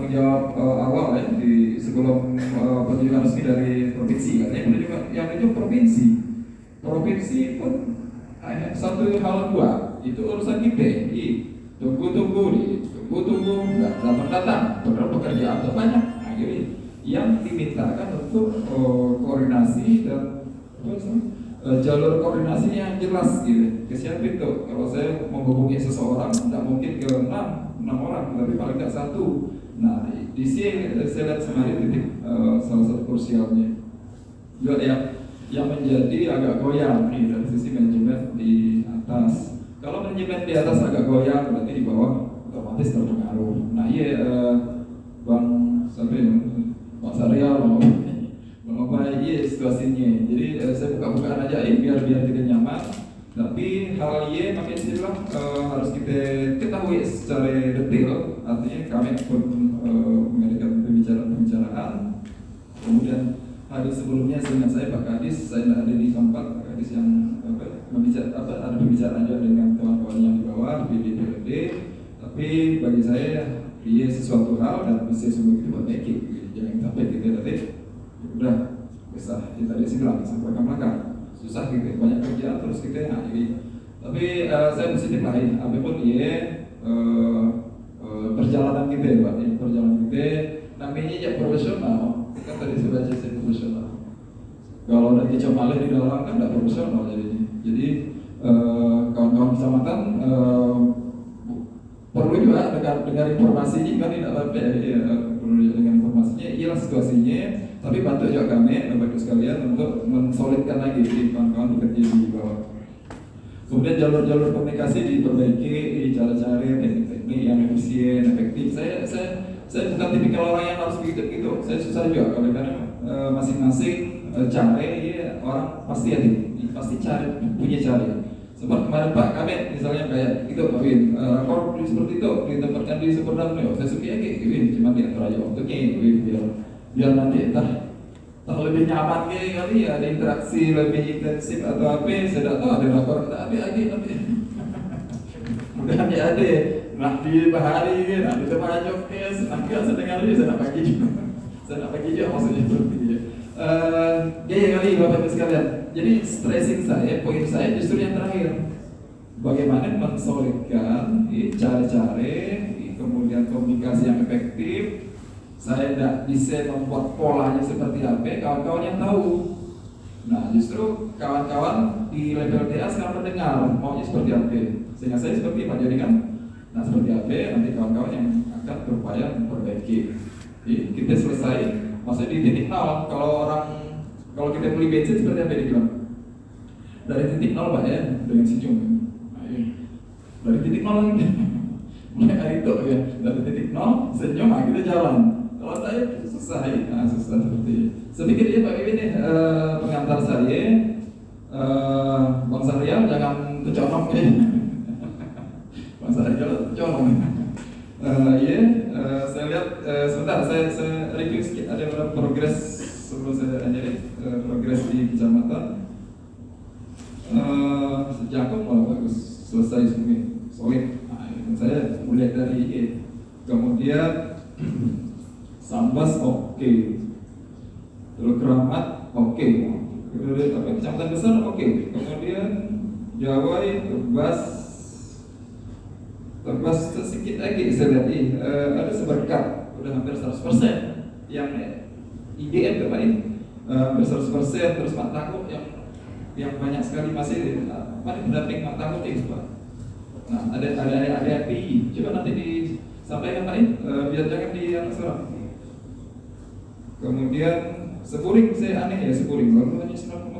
tanggung jawab awal ya di sebelum penunjukan resmi dari provinsi. Katanya penunjukan yang itu provinsi pun satu hal dua itu urusan kita. Tunggu nggak datang padahal pekerjaan itu banyak. Akhirnya yang dimintakan untuk koordinasi dan jalur koordinasi yang jelas gitu. Ke siapa itu? Kalau saya menghubungi seseorang tidak mungkin ke enam orang, tapi paling tidak satu. Nah di sini saya lihat semarin titik salah satu krusialnya juga yang menjadi agak goyang nih dari sisi manajemen di atas. Kalau manajemen di atas agak goyang, berarti di bawah otomatis terpengaruh. Nah iya Bang Syariah mau iya situasinya. Jadi saya buka-bukaan aja biar kita nyaman. Tapi hal Y pakai istilah harus kita ketahui secara detail. Artinya kami pun mengadakan pembicaraan. Kemudian hari sebelumnya dengan saya Pak Kadis, saya tidak ada di tempat Pak Kadis yang ada pembicaraan juga dengan kawan-kawan yang di bawah di DPRD. Tapi bagi saya dia sesuatu hal dan mesti semua itu perbaiki. Jangan sampai kita tadi udah bisa kita di sini sampai belakang susah gitu, banyak kerjaan terus kita jadi. Tapi saya positif lah ya, apapun perjalanan kita ya Pak, perjalanan kita namanya ya profesional. Kan tadi sudah jadi profesional. Kalau ada kicau malih di dalam kan tidak profesional jadinya. Jadi kawan-kawan kecamatan perlu juga dengar informasinya kan tidak apa ya, perlu dengan informasinya ialah situasinya. Tapi bantu juga kami Bapak Ibu sekalian untuk mensolidkan lagi di kawan-kawan bekerja di bawah. Kemudian jalur-jalur komunikasi diperbaiki, cara-cara teknik-teknik yang efisien, efektif. Saya bukan tipikal orang yang harus begitu. Saya susah juga karena masing-masing cara orang pasti ada, pasti punya cara. Seperti kemarin Pak kami misalnya kayak itu Pak Win, rapor seperti itu ditempatkan di Superdamnio. Saya suka Win, cuma diatur aja waktunya Win biar nanti entah lebih nyaman kali ya, ada interaksi lebih intensif atau apa. Saya tidak tahu ada rapor ada lagi nanti. Mudah-mudahan ya ada. Nah di bahari kan, di tempat jokes, nanti saya dengar dia saya nak bagi juga maksudnya seperti itu. Ya kali Bapak Ibu sekalian. Jadi stressing saya, poin saya justru yang terakhir. Bagaimana mensolidkan cara-cara, kemudian komunikasi yang efektif. Saya tidak bisa membuat polanya seperti apa, kawan-kawan yang tahu. Nah justru kawan-kawan di level TA sekarang mendengar maunya seperti apa. Sehingga saya seperti Pak Joni kan. Nah seperti apa nanti kawan-kawan yang akan berupaya memperbaiki. Jadi kita selesai maksudnya di titik nol. Kalau kita beli bensin seperti apa dibilang? Dari titik nol Pak ya, dengan senyum. Nah, dari titik nol lagi. Mulai hari itu ya, dari titik nol senyum, nah kita jalan. Kalau saya selesai, susah seperti itu. Saya pikir ya Pak Wiwin nih pengantar saya, Bang Syariah jangan keconong ya. Bang Syariah keconong. Saya lihat sebentar saya review sedikit ada beberapa progres sebelum saya ajarin progres di kecamatan. Sejak malah bagus selesai semua solid. Saya melihat dari kemudian Sambas oke. Teluk Keramat oke. Kemudian kecamatan besar oke. Kemudian Jawa Terbas sedikit lagi saya lihat ada seberkat udah hampir 100% yang IDM kemarin hampir 100%. Terus Mak Takut yang banyak sekali masih paling pendamping Mak Takut itu Pak. Nah ada API coba nanti disampaikan Pak biar jangan di yang sekarang. Kemudian Sepuring saya aneh ya Sepuring baru hanya 9,3%.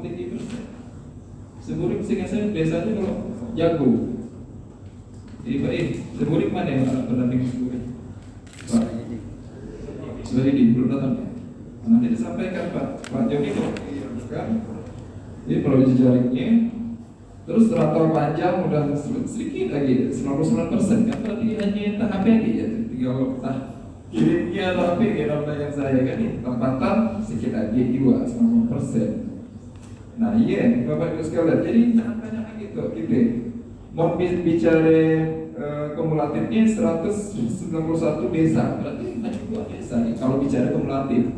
Sepuring sehingga saya biasanya kalau jago. Sepuring mana yang pendamping Sepuring? Pak sudah ini belum datang. Nanti disampaikan Pak Joni kan. Ini perlu jejaringnya. Terus trotoar panjang udah sedikit lagi 99% kan berarti hanya tahap lagi ya tinggal kirimnya tapi kalau yang saya kan ini tempatan sedikit lagi juga 90%. Nah iya Bapak Ibu sekalian jadi jangan banyak gitu mau bicara kumulatifnya 191 desa, berarti banyak dua desa nih, kalau bicara kumulatif.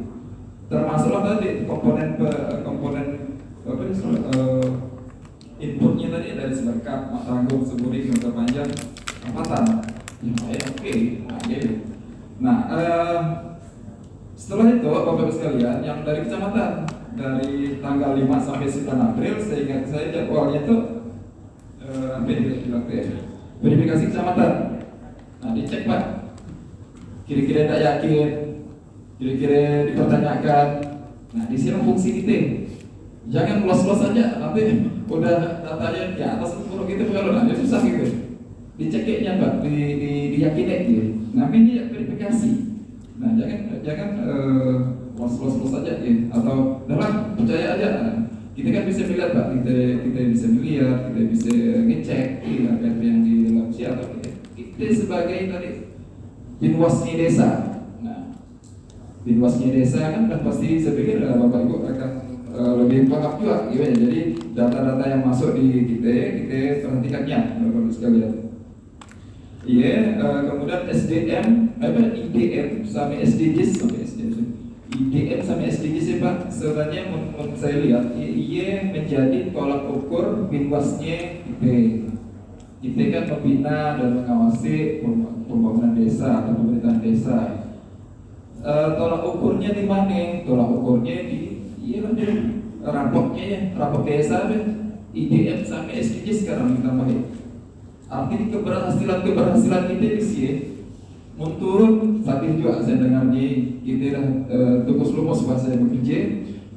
Termasuklah tadi komponen apa inputnya tadi dari Seberkap, Matanggung, Semburing, Kota Panjang, Ampatan. Ya, oke. Nah, setelah itu Bapak-Ibu sekalian, yang dari kecamatan dari tanggal 5 sampai 9 April, seingat saya jadwalnya itu verifikasi kecamatan. Nah, dicek Pak, kira-kira tidak yakin, kira-kira dipertanyakan. Nah, di sini fungsi kita. Jangan los-los saja, nanti udah datanya di atas 10 gitu, kalau nanti susah gitu. Diceknya Pak, diyakini gitu. Nah, ini verifikasi. Nah, jangan los-los saja ya, atau dalam percaya aja. Kita kan bisa melihat Pak, kita bisa melihat, kita bisa ngecek apa yang di dalam siapa. Kita sebagai tadi binwasnya desa. Nah, binwasnya desa kan pasti saya pikir Bapak Ibu akan lebih paham juga gitu ya. Jadi data-data yang masuk di kita perhatikannya Bapak Ibu sekalian. Iya, kemudian IDM sama SDGs IDM sama SDGs Pak, sebenarnya menurut saya lihat ia menjadi tolak ukur binwasnya kita kan membina dan mengawasi pembangunan desa atau pemerintahan desa. Tolak ukurnya di mana? Tolak ukurnya di rapotnya ya, rapot desa IDM sama SDGs sekarang ditambahin. Artinya keberhasilan kita di sini menurun. Tadi juga saya dengar kita tukus lumus bahasa yang bekerja,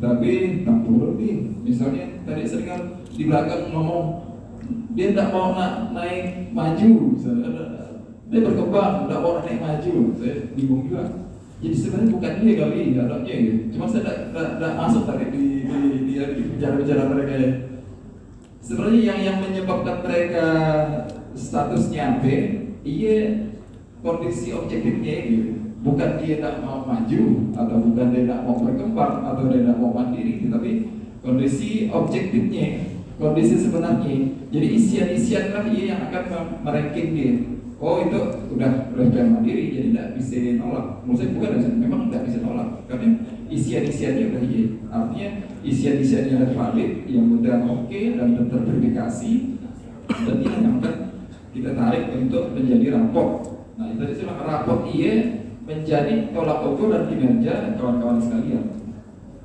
tapi tak turun nih. Misalnya tadi sering di belakang ngomong dia tidak mau naik maju, dia berkembang tidak mau naik maju, saya bingung juga. Jadi sebenarnya bukan dia kali adanya gitu. Cuma saya tidak masuk tadi di bicara mereka ya. Sebenarnya yang menyebabkan mereka statusnya B, iya kondisi objektifnya gitu. Bukan dia tidak mau maju, atau bukan dia tidak mau berkembang, atau dia tidak mau mandiri, tapi kondisi objektifnya, kondisi sebenarnya. Jadi isian-isian lah ia yang akan meranking dia. Oh itu udah mandiri, jadi tidak bisa nolak. Maksudnya bukan, memang tidak bisa nolak, karena isian-isiannya udah iya. Artinya isian-isiannya yang valid, yang mudah oke dan terverifikasi, dan ini yang akan kita tarik untuk menjadi raport. Nah itu tadi saya raport iya menjadi tolak ukur dan kinerja kawan-kawan sekalian.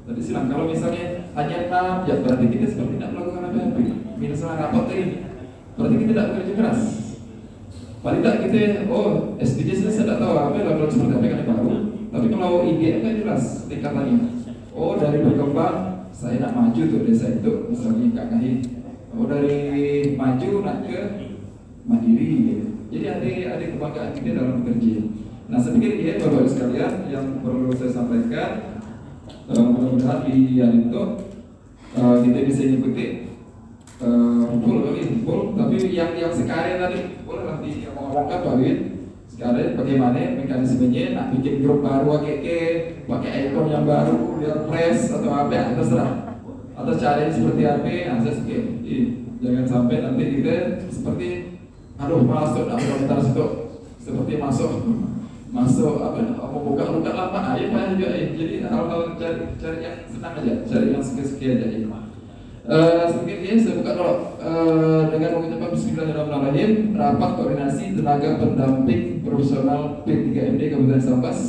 Tadi silang kalau misalnya hanya 6, ya berarti kita seperti tidak melakukan apa-apa. Misalnya raport ini, berarti kita tidak bekerja keras. Paling tidak kita, SDGs saya tidak tahu apa lakukan seperti apa kan baru. Tapi kalau IDM kan jelas tingkatannya. Dari berkembang saya nak maju tuh desa itu, misalnya Kak Ngahi. Dari maju nak ke mandiri gitu. Jadi ada kebanggaan kita dalam bekerja. Nah saya pikir ya Bapak-Ibu sekalian yang perlu saya sampaikan, mudah-mudahan di hari itu kita bisa ikuti full, tapi yang sekarang tadi boleh nanti ngomongkan Pak Win. Sekarang bagaimana mekanismenya, nak bikin grup baru pakai icon yang baru, dia press atau apa, terserah. Atau caranya seperti apa, saya suka. Jangan sampai nanti kita seperti masuk komentar situ seperti masuk membuka luka lama aja juga ya. Jadi hal-hal cari yang senang aja, cari yang sekian aja ya. Sedikit ya, saya buka dulu dengan mengucapkan Bismillahirrahmanirrahim. Rapat koordinasi tenaga pendamping profesional P3MD Kabupaten Sambas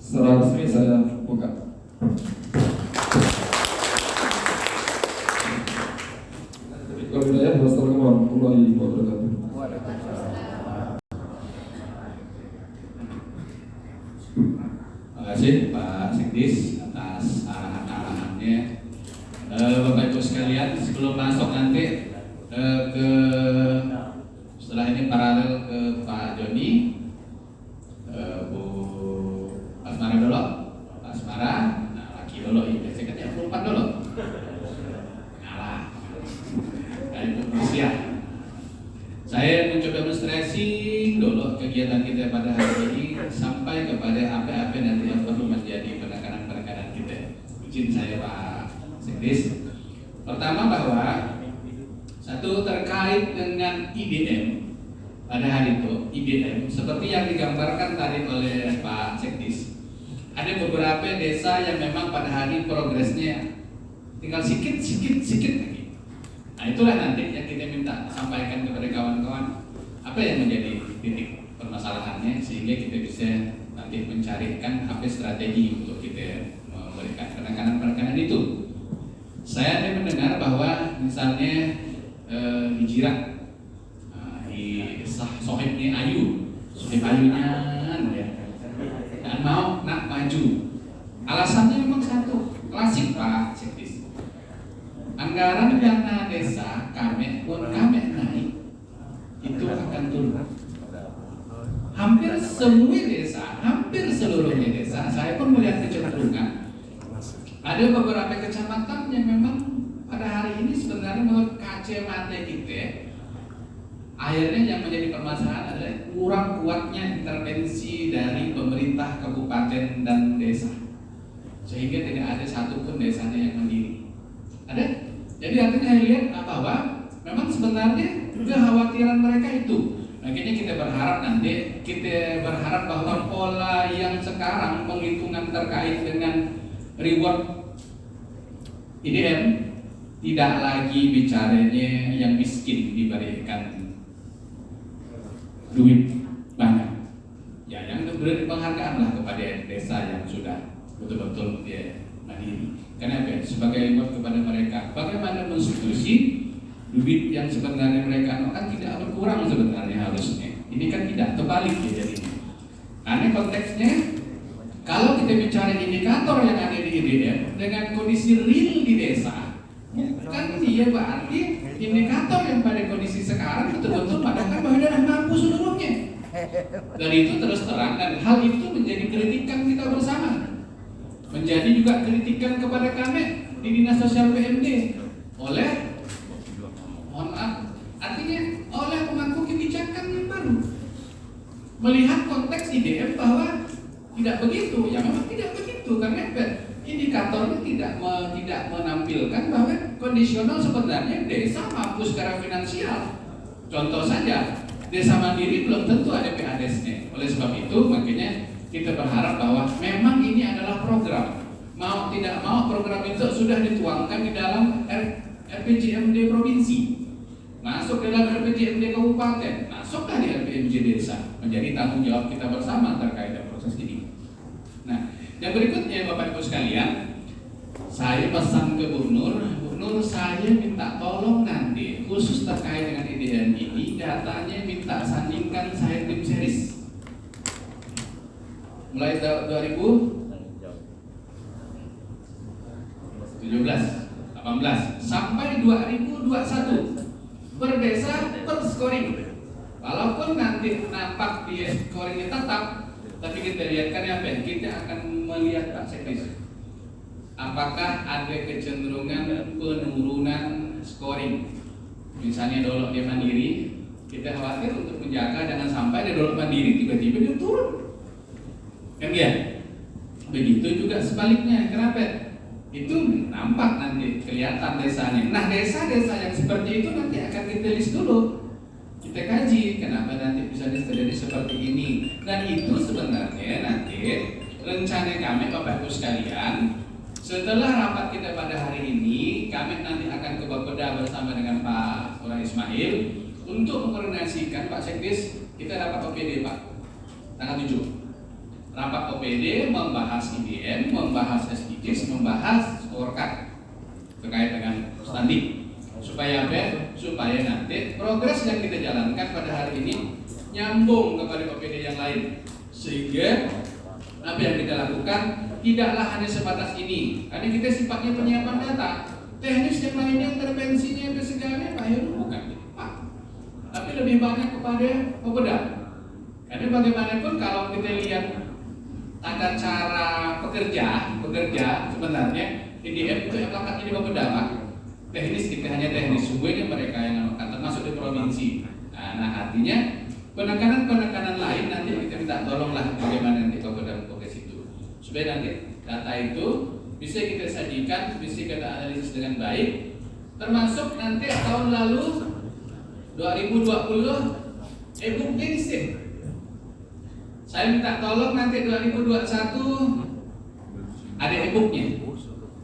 secara resmi saya buka. Wassalamualaikum warahmatullahi wabarakatuh. Terima kasih Pak Sikdis atas arahan-arahannya. Bapak Ibu sekalian, sebelum masuk nanti ke setelah ini paralel ke Pak Joni, Bu Asmara dulu, Pak Asmara, nah lagi dulu, sekatnya 24 dulu. Saya mencoba demonstrasi dulu kegiatan kita pada hari ini sampai kepada apa-apa nanti yang perlu menjadi penekanan kita. Izin saya Pak Sekdes. Pertama bahwa satu terkait dengan IDM, pada hari itu IBM seperti yang digambarkan tadi oleh Pak Sekdis. Ada beberapa desa yang memang pada hari progresnya tinggal sedikit lagi. Nah itulah nanti yang kita minta sampaikan kepada kawan-kawan apa yang menjadi titik permasalahannya sehingga kita bisa nanti mencarikan apa strategi untuk kita memberikan penekanan itu. Saya ada mendengar bahwa misalnya di Jirak, di Sohibnya Ayu, Sohib Ayunya dan mau nak maju. Alasannya memang satu, klasik Pak Sekdis. Anggaran dana desa kami naik itu akan turun. Hampir semua desa, hampir seluruhnya desa, saya pun melihat kecenderungan. Ada beberapa kecamatan yang memang pada hari ini sebenarnya menurut kacamata kita, akhirnya yang menjadi permasalahan adalah kurang kuatnya intervensi dari pemerintah kabupaten dan desa, sehingga tidak ada satupun desanya yang mandiri. Ada? Jadi artinya saya lihat bahwa memang sebenarnya kekhawatiran mereka itu. Makanya kita berharap bahwa pola yang sekarang penghitungan terkait dengan reward IDM tidak lagi bicaranya yang miskin diberikan duit banyak. Ya, yang beri penghargaan lah kepada desa yang sudah betul-betul dia mandiri. Kenapa? Sebagai reward kepada mereka. Bagaimana mensubstitusi duit yang sebenarnya mereka kan tidak berkurang sebenarnya harusnya. Ini kan tidak terbalik ya jadinya. Karena konteksnya kalau kita bicara indikator yang ada di IDM dengan kondisi real di desa, bukan dia berarti indikator yang pada kondisi sekarang betul-betul mengatakan bahwa dia mampu seluruhnya. Dan itu terus terang dan hal itu menjadi kritikan kita bersama. Menjadi juga kritikan kepada kami di Dinas Sosial PMD oleh artinya oleh pemangku kebijakan yang baru melihat konteks IDM bahwa tidak begitu, ya memang tidak begitu karena indikatornya tidak menampilkan bahwa kondisional sebenarnya desa mampu secara finansial. Contoh saja, desa mandiri belum tentu ada PADES-nya. Oleh sebab itu makanya kita berharap bahwa memang ini adalah program. Mau tidak mau program itu sudah dituangkan di dalam RPJMD provinsi. Masuk dalam RPJMD kabupaten, masuklah di RPJMD desa, menjadi tanggung jawab kita bersama terkait dengan proses ini. Nah, yang berikutnya Bapak Ibu sekalian, saya pesan ke Bu Nur saya minta tolong nanti khusus terkait dengan IDM ini, datanya minta sandingkan saya tim series. Mulai 2017, 18 sampai 2021. Per desa per scoring. Walaupun nanti nampak dia scoringnya tetap, tapi kita lihatkan apa? Kita akan melihat Pak Sekdis. Apakah ada kecenderungan penurunan scoring? Misalnya dolok dia mandiri, kita khawatir untuk menjaga jangan sampai dia dolok mandiri tiba-tiba dia turun. Kan ya? Begitu juga sebaliknya. Kenapa? Itu nampak nanti kelihatan desanya. Nah desa-desa yang seperti itu nanti akan kita list dulu, kita kaji kenapa nanti bisa terjadi seperti ini. Dan itu sebenarnya nanti rencana kami Bapak Ibu sekalian, setelah rapat kita pada hari ini, kami nanti akan ke Bapeda bersama dengan Pak Ura Ismail untuk mengkoordinasikan Pak Sekdis. Kita rapat OPD Pak tanggal 7. Rapat OPD membahas IDM, membahas SDGs, membahas scorecard terkait dengan standing. Supaya apa? Supaya nanti progres yang kita jalankan pada hari ini nyambung kepada OPD yang lain. Sehingga apa yang kita lakukan tidaklah hanya sebatas ini. Karena kita sifatnya penyiapan data. Teknis yang lainnya, intervensinya, segalanya Pak Heru bukan Pak. Tapi lebih banyak kepada Bapeda. Karena bagaimanapun kalau kita lihat tata cara pekerja sebenarnya IDM itu yang langkah ini Bapeda Pak. Teknis kita hanya teknis, semuanya mereka yang akan termasuk di provinsi. Nah artinya penekanan lain nanti kita minta tolonglah bagaimana nanti Bapeda progres itu, supaya nanti data itu bisa kita sajikan, bisa kita analisis dengan baik. Termasuk nanti tahun lalu 2020 E-booknya di sini. Saya minta tolong nanti 2021 ada e-booknya.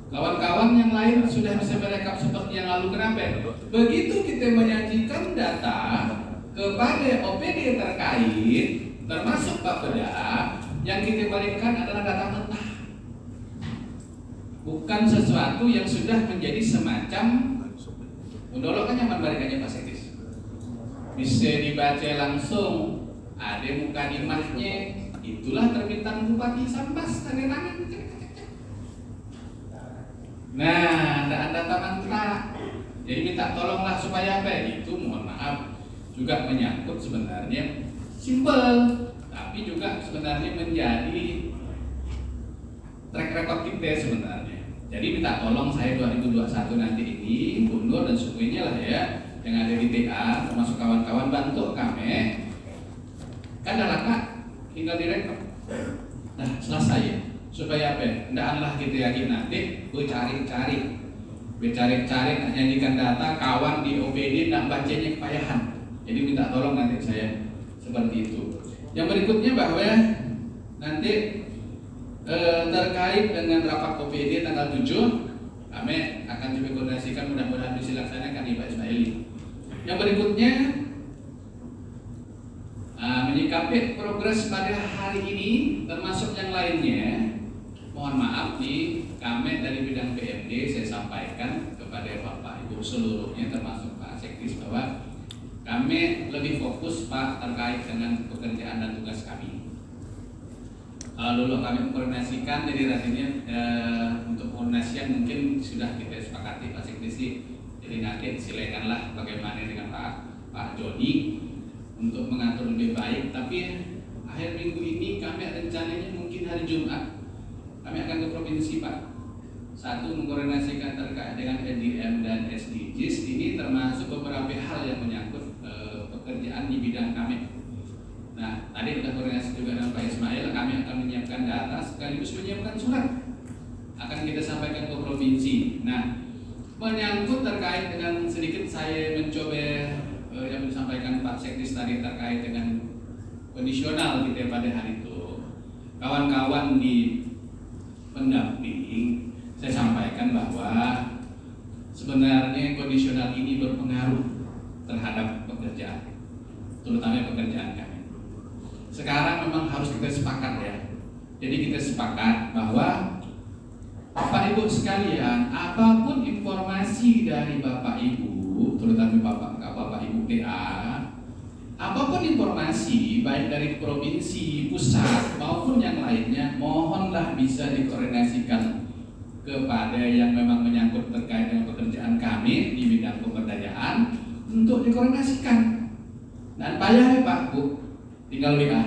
Kawan-kawan yang lain sudah bisa merekap seperti yang lalu. Kenapa? Begitu kita menyajikan data kepada OPD terkait, termasuk Bapeda, yang kita berikan adalah data mentah, bukan sesuatu yang sudah menjadi semacam mendolok. Kan nyaman barikannya Pak Sekdes, bisa dibaca langsung, ada muka imahnya, itulah terbitang Bupati Sambas, tanda tangan. Nah, ada data mentah. Jadi minta tolonglah supaya apa? Itu mohon maaf juga menyangkut sebenarnya simpel, tapi juga sebenarnya menjadi track record kita sebenarnya. Jadi minta tolong saya 2021 nanti ini Bu Nur dan sukunya lah ya, yang ada di TA termasuk kawan-kawan bantu kami. Kan dah Kak, tinggal direkam. Nah, selesai ya. Supaya apa? Hendaklah kita yakin nanti bercari-cari nyanyikan data kawan di OPD nak bacanya kepayahan. Jadi minta tolong nanti saya seperti itu. Yang berikutnya bahwa nanti terkait dengan rapat OPD tanggal 7 kami akan coba koordinasikan, mudah-mudahan bisa dilaksanakan di Pak Ismaili. Yang berikutnya menyikapi progres pada hari ini termasuk yang lainnya. Mohon maaf nih, kami dari bidang PMD saya sampaikan kepada Bapak Ibu seluruhnya termasuk Pak Sekdes bahwa kami lebih fokus Pak terkait dengan pekerjaan dan tugas kami. Kalau dulu kami koordinasikan, jadi rasanya untuk koordinasian mungkin sudah kita sepakati Pak Sekdes sih. Jadi nanti silakanlah bagaimana dengan Pak Joni untuk mengatur lebih baik. Tapi akhir minggu ini kami rencananya mungkin hari Jumat kami akan ke provinsi Pak. Satu, mengkoordinasikan terkait dengan SDM dan SDGs. Ini termasuk beberapa hal yang menyangkut pekerjaan di bidang kami. Nah, tadi kita koordinasi juga dengan Pak Ismail. Kami akan menyiapkan data sekaligus menyiapkan surat, akan kita sampaikan ke provinsi. Nah, menyangkut terkait dengan sedikit saya mencoba yang disampaikan Pak Sekdes tadi terkait dengan kondisional kita pada hari itu. Kawan-kawan di pendamping, saya sampaikan bahwa sebenarnya kondisional ini berpengaruh terhadap pekerjaan, terutama pekerjaan kami. Sekarang memang harus kita sepakat ya. Jadi kita sepakat bahwa Bapak Ibu sekalian, apapun informasi dari Bapak Ibu, terutama Bapak Ibu TA, apapun informasi baik dari provinsi, pusat maupun yang lainnya, mohonlah bisa dikoordinasikan kepada yang memang menyangkut terkait dengan pekerjaan kami di bidang pemberdayaan untuk dikoordinasikan. Dan payah Pak Bu, tinggal WA.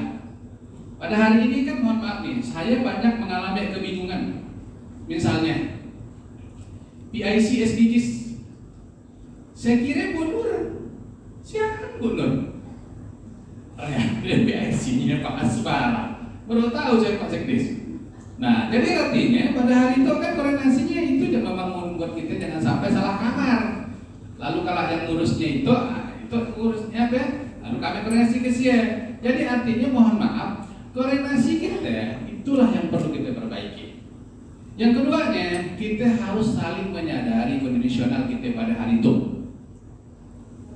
Pada hari ini kan mohon maaf nih, saya banyak mengalami kebingungan. Misalnya PIC SDGs, saya kira Bu Nur, siapa Bu Nur? PIC-nya Pak Asbara, baru tahu saya Pak Sekdes. Nah, jadi artinya pada hari itu kan koordinasinya itu memang membuat kita jangan sampai salah kamar. Lalu kalau yang ngurusnya itu ngurusnya apa? Lalu kami koordinasi ke dia. Jadi artinya mohon maaf, koordinasi kita itulah yang perlu kita perbaiki. Yang keduanya, kita harus saling menyadari kondisional kita pada hari itu.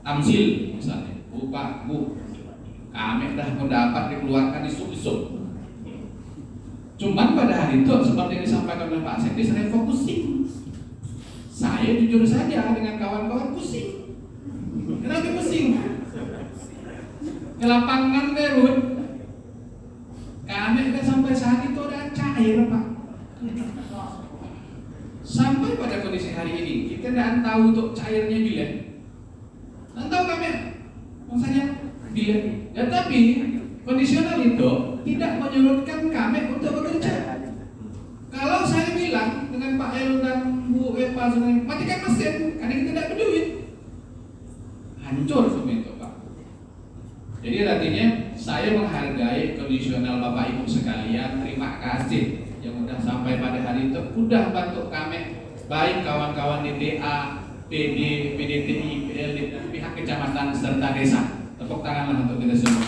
Tamsil misalnya, Bu Pak Bu, kami sudah mendapat dikeluarkan isu-isu. Cuman pada hari itu seperti yang disampaikan oleh Pak Sekdes, saya fokusin. Saya jujur saja dengan kawan-kawan pusing. Kenapa pusing? Ke lapangan Berut, kami sudah sampai saat itu ada cair Pak. Sampai pada kondisi hari ini kita tidak tahu untuk cairnya bila. Dan tahu kami, maksudnya bila. Ya tapi kondisional itu tidak menyurutkan kami untuk bekerja. Kalau saya bilang dengan Pak El dan Bu Epa sebenarnya matikan mesin, karena kita tidak berduit, hancur semua itu Pak. Jadi artinya saya menghargai kondisional Bapak Ibu sekalian. Terima kasih yang sudah sampai pada hari itu, sudah bantu kami, baik kawan-kawan di TA, PD, PDTI, PLD dan pihak kecamatan serta desa. Tepuk tanganlah untuk kita semua.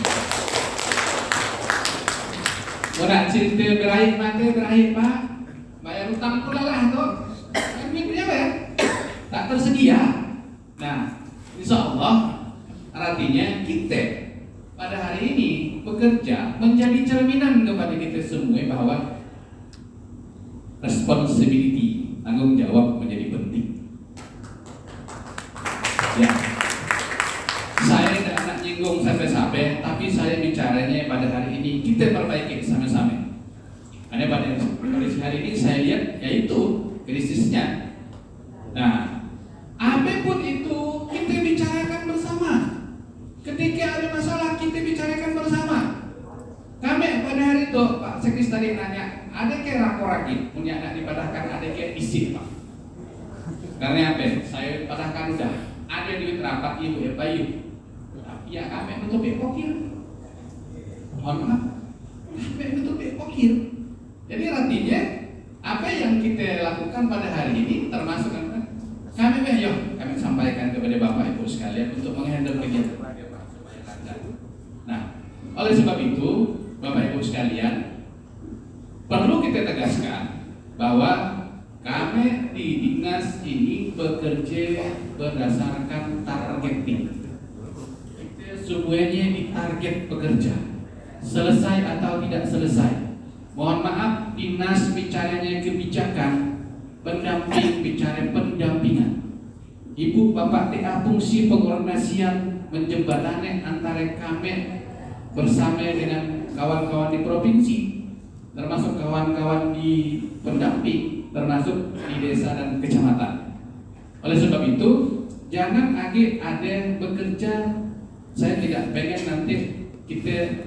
Orang cinta berakhir mati berakhir Pak, bayar utang pula lah tuh. Kan punya apa ya? Tak tersedia. Nah, insya Allah artinya kita pada hari ini bekerja menjadi cerminan kepada kita semua bahwa responsibility, tanggung jawab menjadi penting. Ya, saya tidak nak nyinggung sampai-sampai, tapi saya bicaranya pada hari ini kita perbaiki sama-sama. Karena pada kondisi hari ini saya lihat yaitu krisisnya. Nah, apapun itu kita bicarakan bersama. Ketika ada masalah kita bicarakan bersama. Kami pada hari itu Pak Sekris tadi nanya, ada kayak raporaki punya anak dipadahkan, ada kayak isi Pak. Karena apa? Saya padahkan udah ada duit rapat ibu ya Bayu. Tapi ya kami betul pokir. Mohon maaf, kami betul pokir. Jadi artinya apa yang kita lakukan pada hari ini termasuk kami kami sampaikan kepada Bapak Ibu sekalian untuk menghandle kegiatan. Nah, oleh sebab itu Bapak Ibu sekalian, perlu kita tegaskan bahwa kami di dinas ini bekerja berdasarkan targeting. Kita semuanya ditarget bekerja, selesai atau tidak selesai. Mohon maaf, dinas bicaranya kebijakan, pendamping bicara pendampingan. Ibu Bapak TA fungsi pengordinasian menjembatani antara kami bersama dengan kawan-kawan di provinsi, termasuk kawan-kawan di pendamping, termasuk di desa dan kecamatan. Oleh sebab itu, jangan lagi ada bekerja. Saya tidak pengen nanti kita